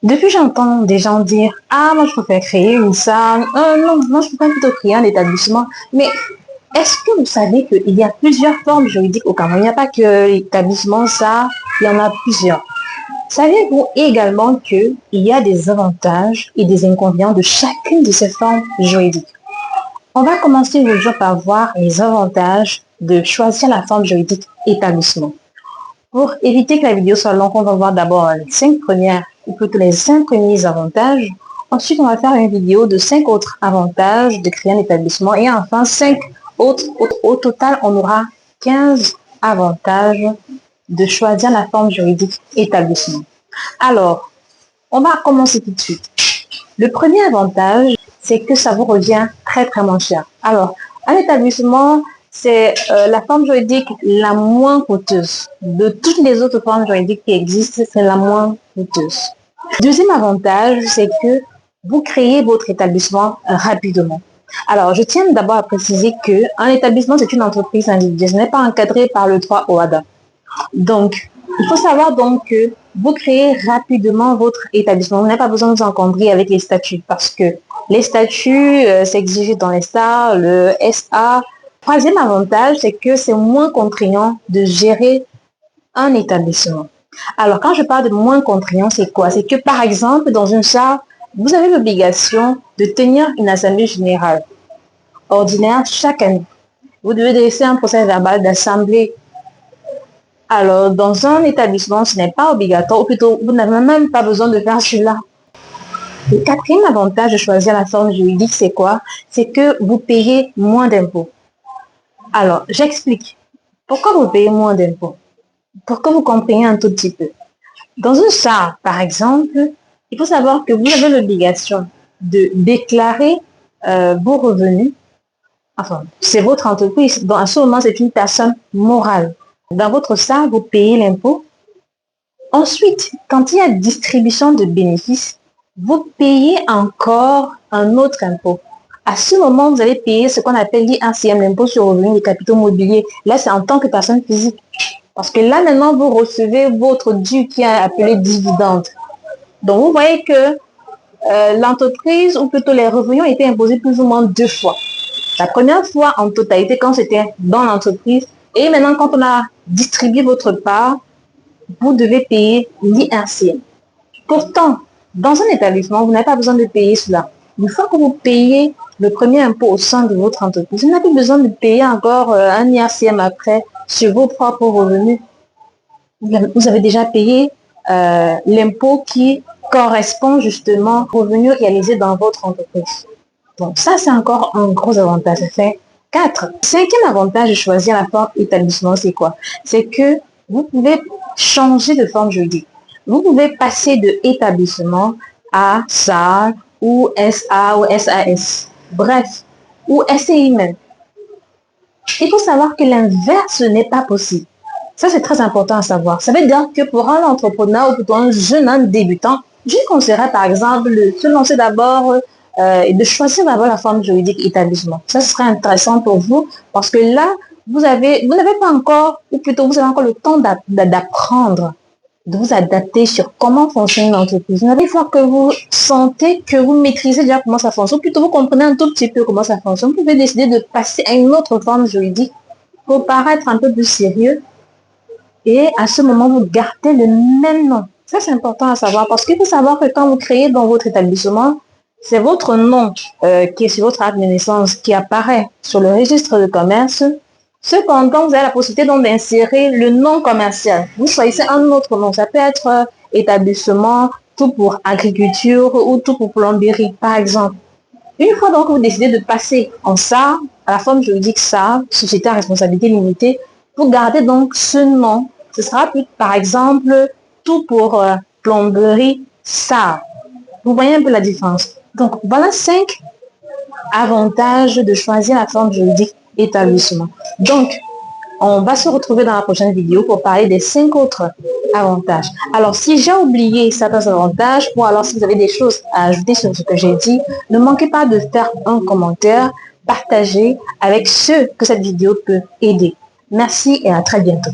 Depuis, j'entends des gens dire, ah, moi, je préfère créer une salle. Non, moi, je préfère plutôt créer un établissement. Mais est-ce que vous savez qu'il y a plusieurs formes juridiques au Cameroun? Il n'y a pas que l'établissement, ça, il y en a plusieurs. Savez-vous également qu'il y a des avantages et des inconvénients de chacune de ces formes juridiques? On va commencer aujourd'hui par voir les avantages de choisir la forme juridique établissement. Pour éviter que la vidéo soit longue, on va voir d'abord les 5 premières, ou plutôt les 5 premiers avantages. Ensuite, on va faire une vidéo de 5 autres avantages de créer un établissement. Et enfin, 5 autres. Au total, on aura 15 avantages de choisir la forme juridique établissement. Alors, on va commencer tout de suite. Le premier avantage, c'est que ça vous revient très moins cher. Alors, un établissement, c'est la forme juridique la moins coûteuse. De toutes les autres formes juridiques qui existent, c'est la moins coûteuse. Deuxième avantage, c'est que vous créez votre établissement rapidement. Alors, je tiens d'abord à préciser qu'un établissement, c'est une entreprise individuelle. Ce n'est pas encadré par le droit OHADA. Donc, il faut savoir donc que vous créez rapidement votre établissement. Vous n'avez pas besoin de vous encombrer avec les statuts parce que les statuts s'exigent dans les SA, le SA. Troisième avantage, c'est que c'est moins contraignant de gérer un établissement. Alors, quand je parle de moins contraignant, c'est quoi? C'est que, par exemple, dans une charte, vous avez l'obligation de tenir une assemblée générale ordinaire chaque année. Vous devez laisser un procès verbal d'assemblée. Alors, dans un établissement, ce n'est pas obligatoire, ou plutôt, vous n'avez même pas besoin de faire cela. Le quatrième avantage de choisir la forme juridique, c'est quoi? C'est que vous payez moins d'impôts. Alors, j'explique. Pourquoi vous payez moins d'impôts? Pour que vous compreniez un tout petit peu. Dans une charte, par exemple, il faut savoir que vous avez l'obligation de déclarer vos revenus. Enfin, c'est votre entreprise. Donc, à ce moment, c'est une personne morale. Dans votre charte, vous payez l'impôt. Ensuite, quand il y a distribution de bénéfices, vous payez encore un autre impôt. À ce moment, vous allez payer ce qu'on appelle l'IRCM, l'impôt sur le revenu des capitaux mobiliers. Là, c'est en tant que personne physique. Parce que là, maintenant, vous recevez votre dû qui est appelé dividende. Donc, vous voyez que l'entreprise, ou plutôt les revenus, ont été imposés plus ou moins 2 fois. La première fois en totalité, quand c'était dans l'entreprise, et maintenant, quand on a distribué votre part, vous devez payer l'IRCM. Pourtant, dans un établissement, vous n'avez pas besoin de payer cela. Une fois que vous payez le premier impôt au sein de votre entreprise, vous n'avez pas besoin de payer encore un IRCM après sur vos propres revenus. Vous avez déjà payé l'impôt qui correspond justement aux revenus réalisés dans votre entreprise. Donc ça, c'est encore un gros avantage. Ça fait 4. Cinquième avantage de choisir la forme établissement, c'est quoi? C'est que vous pouvez changer de forme juridique. Vous pouvez passer de établissement à SAR ou SA ou SAS. Bref, ou SCI même. Il faut savoir que l'inverse n'est pas possible. Ça, c'est très important à savoir. Ça veut dire que pour un entrepreneur ou plutôt un jeune homme débutant, je conseillerais par exemple de se lancer d'abord et de choisir d'abord la forme juridique établissement. Ça, ce serait intéressant pour vous parce que là, vous n'avez pas encore, ou plutôt vous avez encore le temps d'apprendre, de vous adapter sur comment fonctionne l'entreprise. Une fois que vous sentez que vous maîtrisez déjà comment ça fonctionne, ou plutôt vous comprenez un tout petit peu comment ça fonctionne, vous pouvez décider de passer à une autre forme juridique pour paraître un peu plus sérieux. Et à ce moment, vous gardez le même nom. Ça, c'est important à savoir parce qu'il faut savoir que quand vous créez dans votre établissement, c'est votre nom qui est sur votre acte de naissance qui apparaît sur le registre de commerce. Cependant, vous avez la possibilité donc d'insérer le nom commercial. Vous choisissez un autre nom. Ça peut être établissement, tout pour agriculture ou tout pour plomberie, par exemple. Une fois donc que vous décidez de passer en SAR, à la forme juridique SAR, Société à responsabilité limitée, vous gardez donc ce nom. Ce sera par exemple tout pour plomberie SAR. Vous voyez un peu la différence. Donc, voilà 5 avantages de choisir la forme juridique établissement. Donc, on va se retrouver dans la prochaine vidéo pour parler des 5 autres avantages. Alors, si j'ai oublié certains avantages, ou alors si vous avez des choses à ajouter sur ce que j'ai dit, ne manquez pas de faire un commentaire, partager avec ceux que cette vidéo peut aider. Merci et à très bientôt.